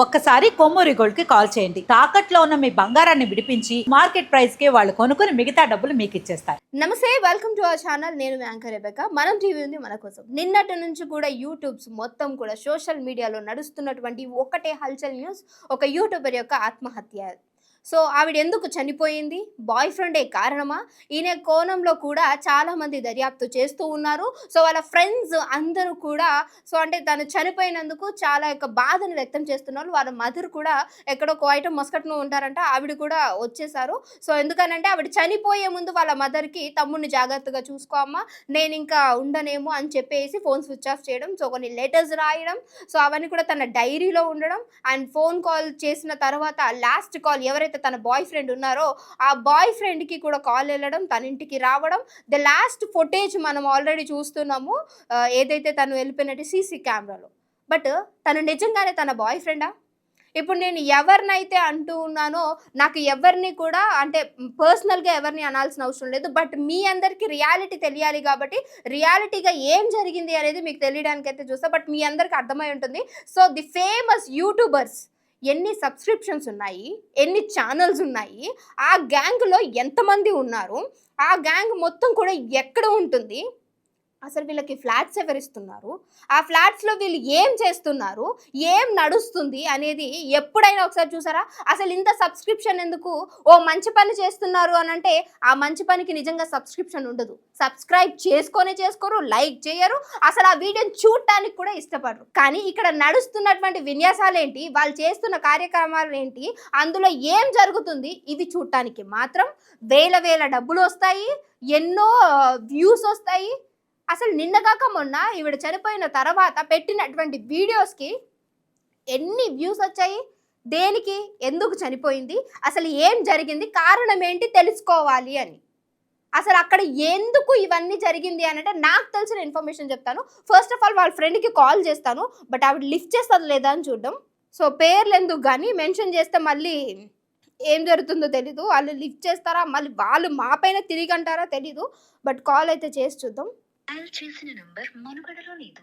ఒక్కసారి కొమ్మూరి గోల్డ్ కి కాల్ చేయండి. తాకట్లో ఉన్న మీ బంగారాన్ని విడిపించి మార్కెట్ ప్రైస్ కి వాళ్ళు కొనుక్కుని మిగతా డబ్బులు మీకు ఇచ్చేస్తారు. నమస్తే, వెల్కమ్ టు అవర్ ఛానల్. నేను మీ యాంకర్ రెబెకా. మనం టీవీ ఉంది మన కోసం. నిన్నటి నుంచి కూడా యూట్యూబ్స్ మొత్తం కూడా సోషల్ మీడియాలో నడుస్తున్నటువంటి ఒకటే హల్చల్ న్యూస్, ఒక యూట్యూబర్ యొక్క ఆత్మహత్య. సో ఆవిడ ఎందుకు చనిపోయింది, బాయ్ ఫ్రెండే కారణమా, ఈయన కోణంలో కూడా చాలామంది దర్యాప్తు చేస్తూ ఉన్నారు. సో వాళ్ళ ఫ్రెండ్స్ అందరూ కూడా అంటే తను చనిపోయినందుకు చాలా యొక్క బాధను వ్యక్తం చేస్తున్నారు. వాళ్ళ మదర్ కూడా ఎక్కడో కోయటం మస్కట్ను ఉంటారంట, ఆవిడ కూడా వచ్చేసారు. సో ఎందుకనంటే ఆవిడ చనిపోయే ముందు వాళ్ళ మదర్కి తమ్ముడిని జాగ్రత్తగా చూసుకో అమ్మా, నేను ఇంకా ఉండనేమో అని చెప్పేసి ఫోన్ స్విచ్ ఆఫ్ చేయడం, సో కొన్ని లెటర్స్ రాయడం, సో అవన్నీ కూడా తన డైరీలో ఉండడం. అండ్ ఫోన్ కాల్ చేసిన తర్వాత లాస్ట్ కాల్ ఎవరైతే తన బాయ్ ఫ్రెండ్ ఉన్నారో ఆ బాయ్ ఫ్రెండ్కి కూడా కాల్ వెళ్ళడం, తన ఇంటికి రావడం. ద లాస్ట్ ఫుటేజ్ మనం ఆల్రెడీ చూస్తున్నాము, ఏదైతే తను వెళ్ళిపోయినట్టు సీసీ కెమెరాలో. బట్ తను నిజంగానే తన బాయ్ ఫ్రెండా? ఇప్పుడు నేను ఎవరినైతే అంటూ ఉన్నానో నాకు ఎవరిని కూడా అంటే పర్సనల్గా ఎవరిని అనాల్సిన అవసరం లేదు. బట్ మీ అందరికీ రియాలిటీ తెలియాలి కాబట్టి రియాలిటీగా ఏం జరిగింది అనేది మీకు తెలియడానికి అయితే చూస్తా. బట్ మీ అందరికీ అర్థమై ఉంటుంది. సో ది ఫేమస్ యూట్యూబర్స్ ఎన్ని సబ్స్క్రిప్షన్స్ ఉన్నాయి, ఎన్ని ఛానల్స్ ఉన్నాయి, ఆ గ్యాంగ్లో ఎంతమంది ఉన్నారు, ఆ గ్యాంగ్ మొత్తం కూడా ఎక్కడ ఉంటుంది, అసలు వీళ్ళకి ఫ్లాట్స్ ఎవరిస్తున్నారు, ఆ ఫ్లాట్స్లో వీళ్ళు ఏం చేస్తున్నారు, ఏం నడుస్తుంది అనేది ఎప్పుడైనా ఒకసారి చూసారా? అసలు ఇంత సబ్స్క్రిప్షన్ ఎందుకు? ఓ మంచి పని చేస్తున్నారు అని అంటే ఆ మంచి పనికి నిజంగా సబ్స్క్రిప్షన్ ఉండదు. సబ్స్క్రైబ్ చేసుకోరు, లైక్ చేయరు, అసలు ఆ వీడియోని చూడటానికి కూడా ఇష్టపడరు. కానీ ఇక్కడ నడుస్తున్నటువంటి విన్యాసాలు ఏంటి, వాళ్ళు చేస్తున్న కార్యక్రమాలు ఏంటి, అందులో ఏం జరుగుతుంది, ఇవి చూడటానికి మాత్రం వేల డబ్బులు వస్తాయి, ఎన్నో వ్యూస్ వస్తాయి. అసలు నిన్నగాక మొన్న ఈవిడ చనిపోయిన తర్వాత పెట్టినటువంటి వీడియోస్కి ఎన్ని వ్యూస్ వచ్చాయి, దేనికి, ఎందుకు చనిపోయింది, అసలు ఏం జరిగింది, కారణం ఏంటి తెలుసుకోవాలి అని. అసలు అక్కడ ఎందుకు ఇవన్నీ జరిగింది అని అంటే నాకు తెలిసిన ఇన్ఫర్మేషన్ చెప్తాను. ఫస్ట్ ఆఫ్ ఆల్ వాళ్ళ ఫ్రెండ్కి కాల్ చేస్తాను, బట్ ఆవిడ లిఫ్ట్ చేస్తుంది లేదా అని చూద్దాం. సో పేర్లు ఎందుకు కానీ మెన్షన్ చేస్తే మళ్ళీ ఏం జరుగుతుందో తెలీదు. వాళ్ళు లిఫ్ట్ చేస్తారా, మళ్ళీ వాళ్ళు మా పైన తిరిగి అంటారా తెలీదు. బట్ కాల్ అయితే చేసి చూద్దాం. చేసిన నంబర్ మనుగడలో లేదు,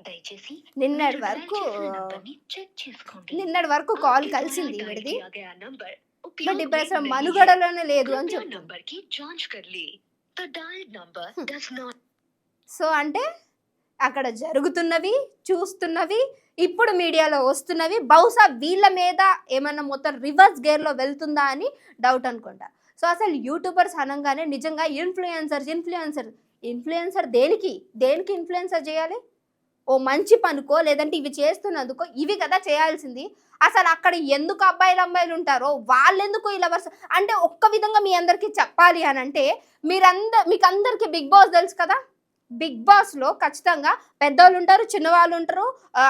దయచేసి నిన్నటి వరకు కాల్ కలిసింది వీడిది, బట్ ఇప్పుడు అసలు మనుగడలోనే లేదు అని చెప్తుంది. సో అంటే అక్కడ జరుగుతున్నవి, చూస్తున్నవి, ఇప్పుడు మీడియాలో వస్తున్నవి బహుశా వీళ్ళ మీద ఏమన్నా మొత్తం రివర్స్ గేర్లో వెళ్తుందా అని డౌట్ అనుకుంటా. సో అసలు యూట్యూబర్స్ అనగానే నిజంగా ఇన్ఫ్లుయెన్సర్ దేనికి ఇన్ఫ్లుయెన్సర్ చేయాలి? ఓ మంచి పనుకో, లేదంటే ఇవి చేస్తున్నందుకో, ఇవి కదా చేయాల్సింది. అసలు అక్కడ ఎందుకు అమ్మాయిలు ఉంటారో వాళ్ళెందుకు ఇలా అంటే ఒక్క విధంగా మీ అందరికీ చెప్పాలి అని అంటే మీకు అందరికీ బిగ్ బాస్ తెలుసు కదా. బిగ్ బాస్లో ఖచ్చితంగా పెద్దవాళ్ళు ఉంటారు, చిన్నవాళ్ళు ఉంటారు,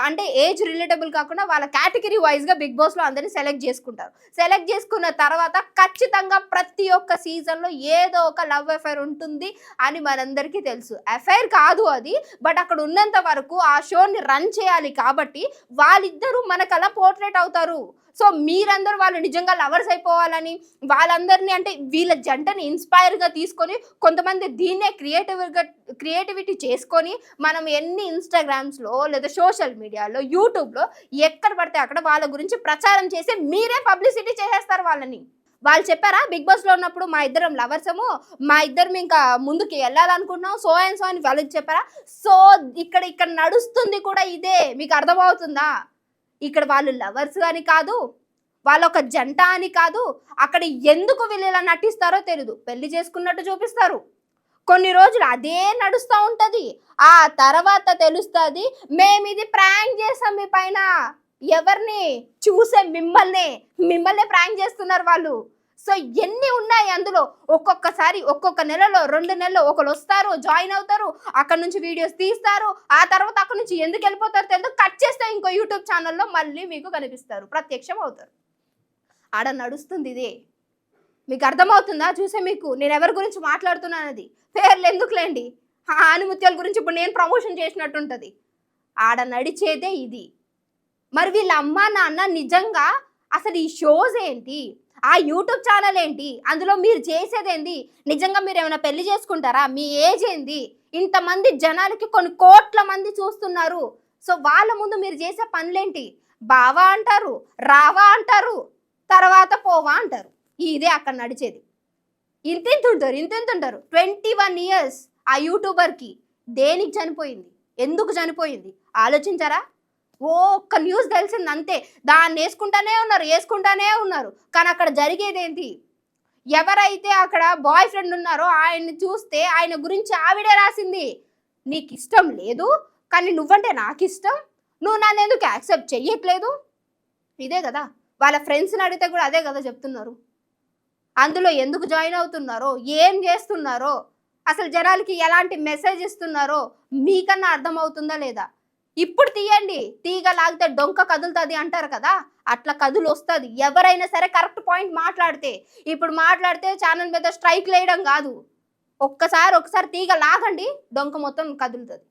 అంటే ఏజ్ రిలేటబుల్ కాకుండా వాళ్ళ కేటగిరీ వైజ్గా బిగ్ బాస్లో అందరినీ సెలెక్ట్ చేసుకుంటారు. సెలెక్ట్ చేసుకున్న తర్వాత ఖచ్చితంగా ప్రతి ఒక్క సీజన్లో ఏదో ఒక లవ్ అఫైర్ ఉంటుంది అని మనందరికీ తెలుసు. అఫైర్ కాదు అది, బట్ అక్కడ ఉన్నంత వరకు ఆ షోని రన్ చేయాలి కాబట్టి వాళ్ళిద్దరూ మనకు అలా పోర్ట్రేట్ అవుతారు. సో మీరందరూ వాళ్ళు నిజంగా లవర్స్ అయిపోవాలని వాళ్ళందరినీ అంటే వీళ్ళ జంటని ఇన్స్పైర్గా తీసుకొని కొంతమంది దీన్నే క్రియేటివిటీ చేసుకొని మనం ఎన్ని ఇన్స్టాగ్రామ్స్లో లేదా సోషల్ మీడియాలో యూట్యూబ్లో ఎక్కడ పడితే అక్కడ వాళ్ళ గురించి ప్రచారం చేసి మీరే పబ్లిసిటీ చేసేస్తారు వాళ్ళని. వాళ్ళు చెప్పారా బిగ్ బాస్లో ఉన్నప్పుడు మా ఇద్దరం లవర్సము, మా ఇద్దరం ఇంకా ముందుకు వెళ్ళాలనుకుంటున్నాం, సో అని వాళ్ళకి చెప్పారా? సో ఇక్కడ నడుస్తుంది కూడా ఇదే. మీకు అర్థమవుతుందా? ఇక్కడ వాళ్ళు లవర్స్ అని కాదు, వాళ్ళ ఒక జంట అని కాదు, అక్కడ ఎందుకు వీళ్ళు ఇలా నటిస్తారో తెలీదు. పెళ్లి చేసుకున్నట్టు చూపిస్తారు, కొన్ని రోజులు అదే నడుస్తూ ఉంటుంది, ఆ తర్వాత తెలుస్తుంది మేము ఇది ప్రాంక్ చేసాం మీ పైన. ఎవరిని చూసే మిమ్మల్నే ప్రాంక్ చేస్తున్నారు వాళ్ళు. సో ఎన్ని ఉన్నాయి అందులో. ఒక్కొక్కసారి ఒక్కొక్క నెలలో 2 నెలలు ఒకరు వస్తారు, జాయిన్ అవుతారు, అక్కడ నుంచి వీడియోస్ తీస్తారు, ఆ తర్వాత అక్కడ నుంచి ఎందుకు వెళ్ళిపోతారు తెలియదు, కట్ చేస్తే ఇంకో యూట్యూబ్ ఛానల్లో మళ్ళీ మీకు కనిపిస్తారు, ప్రత్యక్షం అవుతారు. ఆడ నడుస్తుంది ఇదే. మీకు అర్థమవుతుందా? చూసే మీకు నేను ఎవరి గురించి మాట్లాడుతున్నానది. పేర్లు ఎందుకులేండి, ఆనిముత్యాల గురించి ఇప్పుడు నేను ప్రమోషన్ చేసినట్టు ఉంటుంది. ఆడ నడిచేదే ఇది. మరి వీళ్ళ అమ్మ నాన్న నిజంగా అసలు ఈ షోస్ ఏంటి, ఆ యూట్యూబ్ ఛానల్ ఏంటి, అందులో మీరు చేసేదేంటి, నిజంగా మీరు ఏమైనా పెళ్లి చేసుకుంటారా, మీ ఏజ్ ఏంది, ఇంతమంది జనాలకి కొన్ని కోట్ల మంది చూస్తున్నారు. సో వాళ్ళ ముందు మీరు చేసే పనులేంటి, బావా అంటారు, రావా అంటారు, తర్వాత పోవా అంటారు. ఇదే అక్కడ నడిచేది. ఇంతింతుంటారు 21 ఇయర్స్. ఆ యూట్యూబర్కి దేనికి చనిపోయింది, ఎందుకు చనిపోయింది ఆలోచించారా? ఒక్క న్యూస్ తెలిసింది అంతే, దాన్ని వేసుకుంటానే ఉన్నారు. కానీ అక్కడ జరిగేది ఏంటి? ఎవరైతే అక్కడ బాయ్ ఫ్రెండ్ ఉన్నారో ఆయన్ని చూస్తే ఆయన గురించి ఆవిడే రాసింది, నీకు ఇష్టం లేదు కానీ నువ్వంటే నాకు ఇష్టం, నువ్వు నన్ను ఎందుకు యాక్సెప్ట్ చెయ్యట్లేదు. ఇదే కదా వాళ్ళ ఫ్రెండ్స్ని అడిగితే కూడా అదే కదా చెప్తున్నారు. అందులో ఎందుకు జాయిన్ అవుతున్నారో, ఏం చేస్తున్నారో, అసలు జనాలకి ఎలాంటి మెసేజ్ ఇస్తున్నారో మీకన్నా అర్థమవుతుందా లేదా? ఇప్పుడు తీయండి, తీగ లాగితే డొంక కదులుతుంది అంటారు కదా, అట్లా కదులు వస్తుంది. ఎవరైనా సరే కరెక్ట్ పాయింట్ మాట్లాడితే. ఇప్పుడు మాట్లాడితే ఛానల్ మీద స్ట్రైక్ వేయడం కాదు, ఒకసారి తీగ లాగండి, డొంక మొత్తం కదులుతుంది.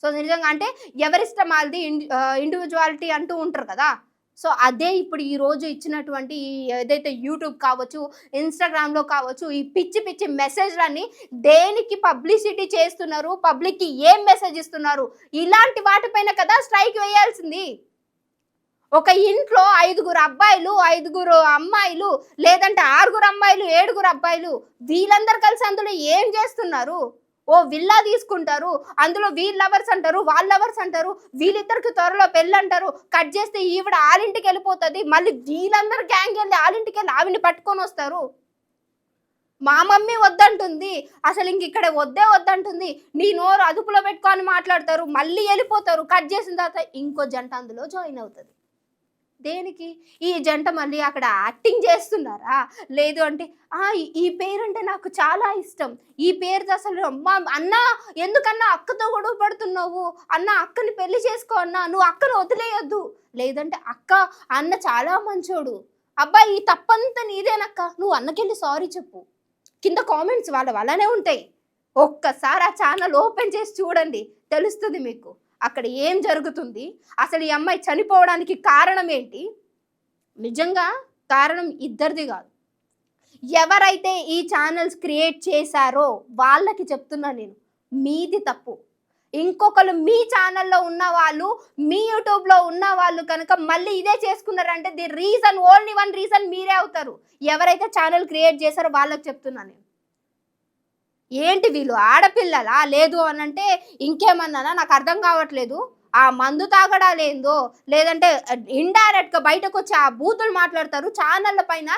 సో నిజంగా అంటే ఎవరిష్టం వాళ్ళది, ఇండివిజువాలిటీ అంటూ ఉంటారు కదా. సో అదే ఇప్పుడు ఈరోజు ఇచ్చినటువంటి ఏదైతే యూట్యూబ్ కావచ్చు, ఇన్స్టాగ్రామ్లో కావచ్చు, ఈ పిచ్చి మెసేజ్లన్నీ దేనికి పబ్లిసిటీ చేస్తున్నారు, పబ్లిక్కి ఏం మెసేజ్ ఇస్తున్నారు, ఇలాంటి వాటిపైన కదా స్ట్రైక్ వేయాల్సింది. ఒక ఇంట్లో 5 అబ్బాయిలు 5 అమ్మాయిలు, లేదంటే 6 అమ్మాయిలు 7 అబ్బాయిలు, వీళ్ళందరూ కలిసి అందులో ఏం చేస్తున్నారు? ఓ విల్లా తీసుకుంటారు, అందులో వీళ్ళ లవర్స్ అంటారు, వాళ్ళ లవర్స్ అంటారు, వీళ్ళిద్దరికి త్వరలో పెళ్ళి అంటారు, కట్ చేస్తే ఈవిడ ఆలింటికి వెళ్ళిపోతుంది, మళ్ళీ వీళ్ళందరూ గ్యాంగ్ వెళ్ళి ఆలింటికి వెళ్ళి ఆవిని పట్టుకొని వస్తారు. మా మమ్మీ వద్దంటుంది, అసలు ఇంక ఇక్కడ వద్దంటుంది, నీ నోరు అదుపులో పెట్టుకొని మాట్లాడతారు, మళ్ళీ వెళ్ళిపోతారు. కట్ చేసిన తర్వాత ఇంకో జంట అందులో జాయిన్ అవుతుంది. దేనికి? ఈ జంట మళ్ళీ అక్కడ యాక్టింగ్ చేస్తున్నారా? లేదు అంటే ఈ పేరు అంటే నాకు చాలా ఇష్టం, ఈ పేరుతో అసలు అన్న ఎందుకన్నా అక్కతో గొడవ పడుతున్నావు, అన్న అక్కని పెళ్లి చేసుకో అన్న, నువ్వు అక్కను వదిలేయొద్దు, లేదంటే అన్న చాలా మంచోడు, అబ్బాయి ఈ తప్పంతా నీదేనక్క, నువ్వు అన్నకెళ్ళి సారీ చెప్పు. కింద కామెంట్స్ వాళ్ళనే ఉంటాయి. ఒక్కసారి ఆ ఛానల్ ఓపెన్ చేసి చూడండి, తెలుస్తుంది మీకు అక్కడ ఏం జరుగుతుంది. అసలు ఈ అమ్మాయి చనిపోవడానికి కారణం ఏంటి? నిజంగా కారణం ఇద్దరిది కాదు, ఎవరైతే ఈ ఛానల్స్ క్రియేట్ చేశారో వాళ్ళకి చెప్తున్నా నేను, మీది తప్పు. ఇంకొకరు మీ ఛానల్లో ఉన్న వాళ్ళు, మీ యూట్యూబ్లో ఉన్న వాళ్ళు కనుక మళ్ళీ ఇదే చేసుకున్నారంటే the reason, only one reason మీరే అవుతారు. ఎవరైతే ఛానల్ క్రియేట్ చేశారో వాళ్ళకి చెప్తున్నా నేను. ఏంటి వీళ్ళు ఆడపిల్లలా, లేదు అని అంటే ఇంకేమన్నానా నాకు అర్థం కావట్లేదు. ఆ మందు తాగడాలేందో, లేదంటే ఇండైరెక్ట్గా బయటకు వచ్చి ఆ బూతులు మాట్లాడతారు. ఛానళ్ళ పైన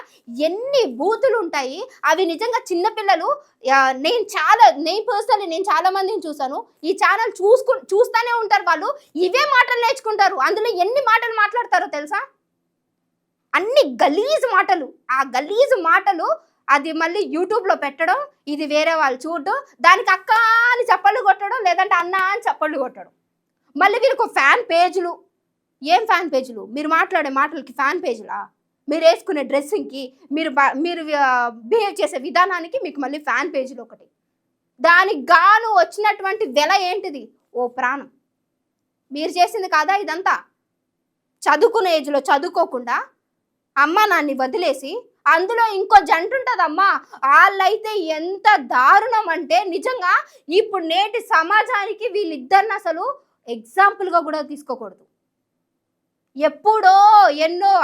ఎన్ని బూతులు ఉంటాయి, అవి నిజంగా చిన్నపిల్లలు. నేను పర్సనల్లీ నేను చాలా మందిని చూసాను, ఈ ఛానల్ చూస్తూనే ఉంటారు, వాళ్ళు ఇవే మాటలు నేర్చుకుంటారు. అందులో ఎన్ని మాటలు మాట్లాడతారో తెలుసా? అన్ని గలీజ్ మాటలు. ఆ గలీజ్ మాటలు అది మళ్ళీ యూట్యూబ్లో పెట్టడం, ఇది వేరే వాళ్ళు చూడడం, దానికి అక్క అని చప్పళ్ళు కొట్టడం, లేదంటే అన్న అని చప్పళ్ళు కొట్టడం. మళ్ళీ వీరికి ఫ్యాన్ పేజీలు. ఏం ఫ్యాన్ పేజీలు? మీరు మాట్లాడే మాటలకి ఫ్యాన్ పేజీలా? మీరు వేసుకునే డ్రెస్సింగ్కి, మీరు బిహేవ్ చేసే విధానానికి మీకు మళ్ళీ ఫ్యాన్ పేజీలు ఒకటి. దానికి గాను వచ్చినటువంటి వెల ఏంటిది? ఓ ప్రాణం. మీరు చేసింది కాదా ఇదంతా? చదువుకునే ఏజ్లో చదువుకోకుండా అమ్మ నాన్ని వదిలేసి అందులో ఇంకో జంట ఉంటుందమ్మా, వాళ్ళైతే ఎంత దారుణం అంటే నిజంగా ఇప్పుడు నేటి సమాజానికి వీళ్ళిద్దరిని అసలు ఎగ్జాంపుల్గా కూడా తీసుకోకూడదు. ఎప్పుడో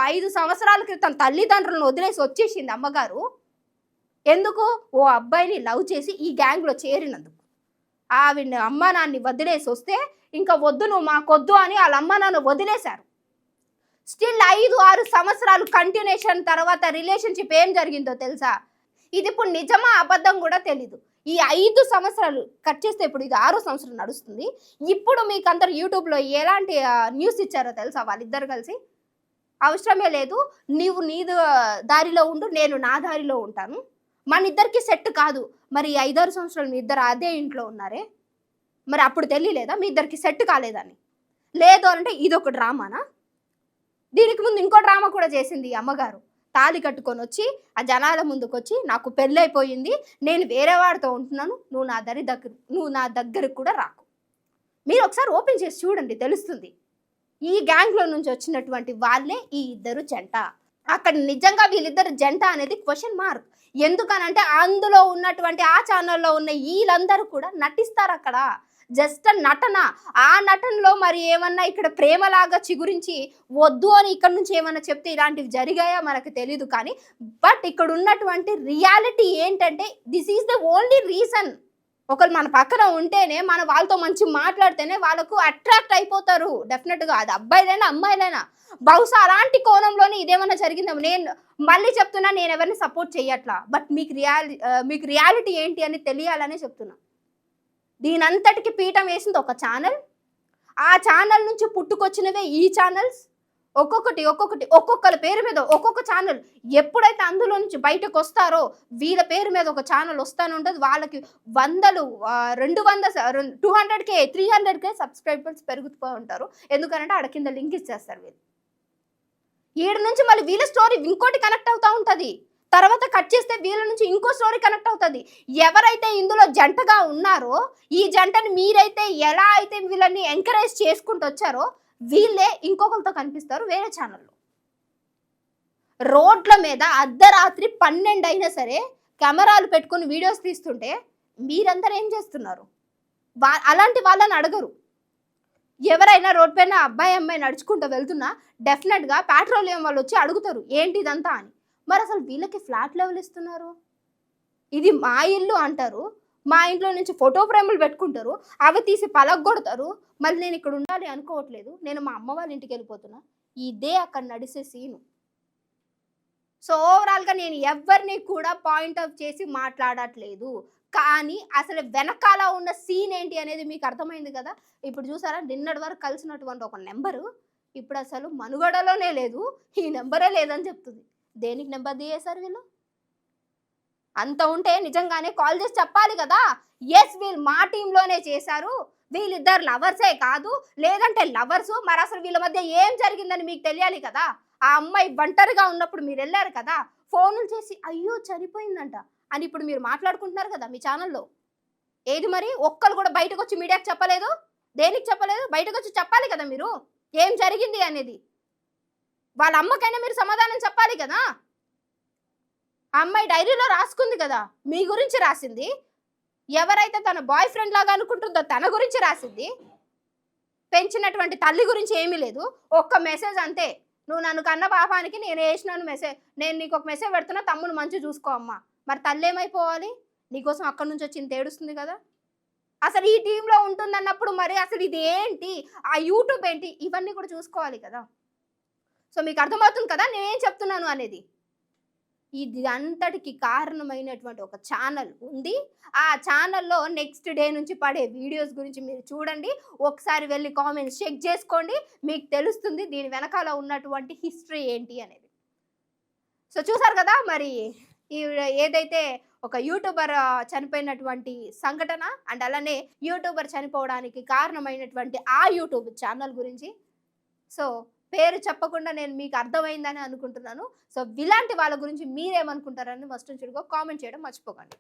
5 సంవత్సరాల క్రితం తల్లిదండ్రులను వదిలేసి వచ్చేసింది అమ్మగారు. ఎందుకు? ఓ అబ్బాయిని లవ్ చేసి ఈ గ్యాంగ్లో చేరినందుకు. ఆవిడ అమ్మ నాన్ని వదిలేసి వస్తే ఇంకా వద్దు, నువ్వు మాకొద్దు అని వాళ్ళ అమ్మ నాన్న వదిలేశారు. స్టిల్ 5-6 సంవత్సరాలు కంటిన్యూషన్ తర్వాత రిలేషన్షిప్ ఏం జరిగిందో తెలుసా? ఇది ఇప్పుడు నిజమా అబద్ధం కూడా తెలీదు. ఈ 5 సంవత్సరాలు కట్ చేస్తే ఇప్పుడు ఇది 6వ సంవత్సరం నడుస్తుంది. ఇప్పుడు మీకు అందరు యూట్యూబ్లో ఎలాంటి న్యూస్ ఇచ్చారో తెలుసా? వాళ్ళిద్దరు కలిసి అవసరమే లేదు, నీవు నీ దారిలో ఉండు, నేను నా దారిలో ఉంటాను, మన ఇద్దరికి సెట్ కాదు. మరి 5-6 సంవత్సరాలు మీ ఇద్దరు అదే ఇంట్లో ఉన్నారే, మరి అప్పుడు తెలియలేదా మీ ఇద్దరికి సెట్ కాలేదని? లేదు అంటే ఇదొక డ్రామానా? దీనికి ముందు ఇంకో డ్రామా కూడా చేసింది ఈ అమ్మగారు. తాళి కట్టుకొని వచ్చి ఆ జనాల ముందుకు వచ్చి, నాకు పెళ్ళైపోయింది, నేను వేరే వాడితో ఉంటున్నాను, నువ్వు నా దగ్గరకు కూడా రాకు. మీరు ఒకసారి ఓపెన్ చేసి చూడండి, తెలుస్తుంది. ఈ గ్యాంగ్లో నుంచి వచ్చినటువంటి వాళ్ళే ఈ ఇద్దరు జంట. అక్కడ నిజంగా వీళ్ళిద్దరు జంట అనేది క్వశ్చన్ మార్క్. ఎందుకనంటే అందులో ఉన్నటువంటి ఆ ఛానల్లో ఉన్న వీళ్ళందరూ కూడా నటిస్తారు అక్కడ. జస్ట్ నటన. ఆ నటనలో మరి ఏమన్నా ఇక్కడ ప్రేమలాగా చిగురించి వద్దు అని ఇక్కడ నుంచి ఏమన్నా చెప్తే ఇలాంటివి జరిగాయా మనకు తెలీదు కానీ, బట్ ఇక్కడ ఉన్నటువంటి రియాలిటీ ఏంటంటే this is the only reason. ఒకరు మన పక్కన ఉంటేనే, మన వాళ్ళతో మంచి మాట్లాడితేనే వాళ్ళకు అట్రాక్ట్ అయిపోతారు డెఫినెట్గా. అది అబ్బాయిలైనా అమ్మాయిలైనా. బహుశా అలాంటి కోణంలోనే ఇదేమన్నా జరిగిందేమో. నేను మళ్ళీ చెప్తున్నా, నేను ఎవరిని సపోర్ట్ చేయట్లా, బట్ మీకు రియాలిటీ ఏంటి అని తెలియాలనే చెప్తున్నా. దీనంతటికి పీఠం వేసింది ఒక ఛానల్. ఆ ఛానల్ నుంచి పుట్టుకొచ్చినవే ఈ ఛానల్స్. ఒక్కొక్కరి పేరు మీద ఒక్కొక్క ఛానల్. ఎప్పుడైతే అందులో నుంచి బయటకు వస్తారో వీళ్ళ పేరు మీద ఒక ఛానల్ వస్తానే ఉంటుంది. వాళ్ళకి వందలు 200K 300K సబ్స్క్రైబర్స్ పెరుగుతూ ఉంటారు. ఎందుకంటే ఆడ కింద లింక్ ఇచ్చేస్తారు వీళ్ళు. ఈడ నుంచి మళ్ళీ వీళ్ళ స్టోరీ ఇంకోటి కనెక్ట్ అవుతూ ఉంటుంది. తర్వాత కట్ చేస్తే వీళ్ళ నుంచి ఇంకో స్టోరీ కనెక్ట్ అవుతుంది. ఎవరైతే ఇందులో జంటగా ఉన్నారో ఈ జంటని మీరైతే ఎలా అయితే వీళ్ళని ఎంకరేజ్ చేసుకుంటూ వచ్చారో వీళ్ళే ఇంకొకరితో కనిపిస్తారు వేరే ఛానల్లో. రోడ్ల మీద అర్ధరాత్రి 12 అయినా సరే కెమెరాలు పెట్టుకుని వీడియోస్ తీస్తుంటే మీరందరూ ఏం చేస్తున్నారు? అలాంటి వాళ్ళని అడగరు. ఎవరైనా రోడ్ పైన అమ్మాయి నడుచుకుంటూ వెళ్తున్నా డెఫినెట్గా పెట్రోలియం వాళ్ళు వచ్చి అడుగుతారు ఏంటి ఇదంతా అని. మరి అసలు వీళ్ళకి ఫ్లాట్ లెవెల్ ఇస్తున్నారు. ఇది మా ఇల్లు అంటారు, మా ఇంట్లో నుంచి ఫోటో ఫ్రేములు పెట్టుకుంటారు, అవి తీసి పలగొడతారు. మళ్ళీ నేను ఇక్కడ ఉండాలి అనుకోవట్లేదు, నేను మా అమ్మ వాళ్ళ ఇంటికి వెళ్ళిపోతున్నా. ఇదే అక్కడ నడిసే సీను. సో ఓవరాల్గా నేను ఎవరిని కూడా పాయింట్ అవుట్ చేసి మాట్లాడట్లేదు, కానీ అసలు వెనకాల ఉన్న సీన్ ఏంటి అనేది మీకు అర్థమైంది కదా. ఇప్పుడు చూసారా, నిన్నటి వరకు కలిసినటువంటి ఒక నెంబరు ఇప్పుడు అసలు మనుగడలోనే లేదు, ఈ నెంబరే లేదని చెప్తుంది. దేనికి నెంబర్ తీయేశారు వీళ్ళు? అంత ఉంటే నిజంగానే కాల్ చేసి చెప్పాలి కదా, ఎస్ వీళ్ళు మా టీంలోనే చేశారు, వీళ్ళిద్దరు లవర్సే కాదు, లేదంటే లవర్సు. మరి అసలు వీళ్ళ మధ్య ఏం జరిగిందని మీకు తెలియాలి కదా. ఆ అమ్మాయి ఒంటరిగా ఉన్నప్పుడు మీరు వెళ్ళారు కదా, ఫోన్లు చేసి అయ్యో చనిపోయిందంట అని ఇప్పుడు మీరు మాట్లాడుకుంటున్నారు కదా మీ ఛానల్లో. ఏది మరి ఒక్కరు కూడా బయటకు వచ్చి మీడియాకి చెప్పలేదు? దేనికి చెప్పలేదు? బయటకు వచ్చి చెప్పాలి కదా మీరు ఏం జరిగింది అనేది. వాళ్ళ అమ్మకైనా మీరు సమాధానం చెప్పాలి కదా. ఆ అమ్మాయి డైరీలో రాసుకుంది కదా మీ గురించి రాసింది. ఎవరైతే తన బాయ్ ఫ్రెండ్ లాగా అనుకుంటుందో తన గురించి రాసింది. పెంచినటువంటి తల్లి గురించి ఏమీ లేదు, ఒక్క మెసేజ్ అంతే. నువ్వు నన్ను కన్న పాపానికి నేను వేసినాను మెసేజ్, నేను నీకు ఒక మెసేజ్ పెడుతున్నా, తమ్ముడు మంచి చూసుకో అమ్మా. మరి తల్లి ఏమైపోవాలి? నీకోసం అక్కడి నుంచి వచ్చి ఇంత ఏడుస్తుంది కదా. అసలు ఈ టీంలో ఉంటుందన్నప్పుడు మరి అసలు ఇది ఏంటి, ఆ యూట్యూబ్ ఏంటి, ఇవన్నీ కూడా చూసుకోవాలి కదా. సో మీకు అర్థమవుతుంది కదా నేనేం చెప్తున్నాను అనేది. ఇది అంతటికి కారణమైనటువంటి ఒక ఛానల్ ఉంది. ఆ ఛానల్లో నెక్స్ట్ డే నుంచి పడే వీడియోస్ గురించి మీరు చూడండి, ఒకసారి వెళ్ళి కామెంట్స్ చెక్ చేసుకోండి, మీకు తెలుస్తుంది దీని వెనకాల ఉన్నటువంటి హిస్టరీ ఏంటి అనేది. సో చూసారు కదా, మరి ఈ ఏదైతే ఒక యూట్యూబర్ చనిపోయినటువంటి సంఘటన అండ్ అలానే యూట్యూబర్ చనిపోవడానికి కారణమైనటువంటి ఆ యూట్యూబ్ ఛానల్ గురించి, సో పేరు చెప్పకుండా నేను మీకు అర్థమైందని అనుకుంటున్నాను. సో ఇలాంటి వాళ్ళ గురించి మీరేమనుకుంటారని ఫస్ట్ నుంచి కామెంట్ చేయడం మర్చిపోకండి.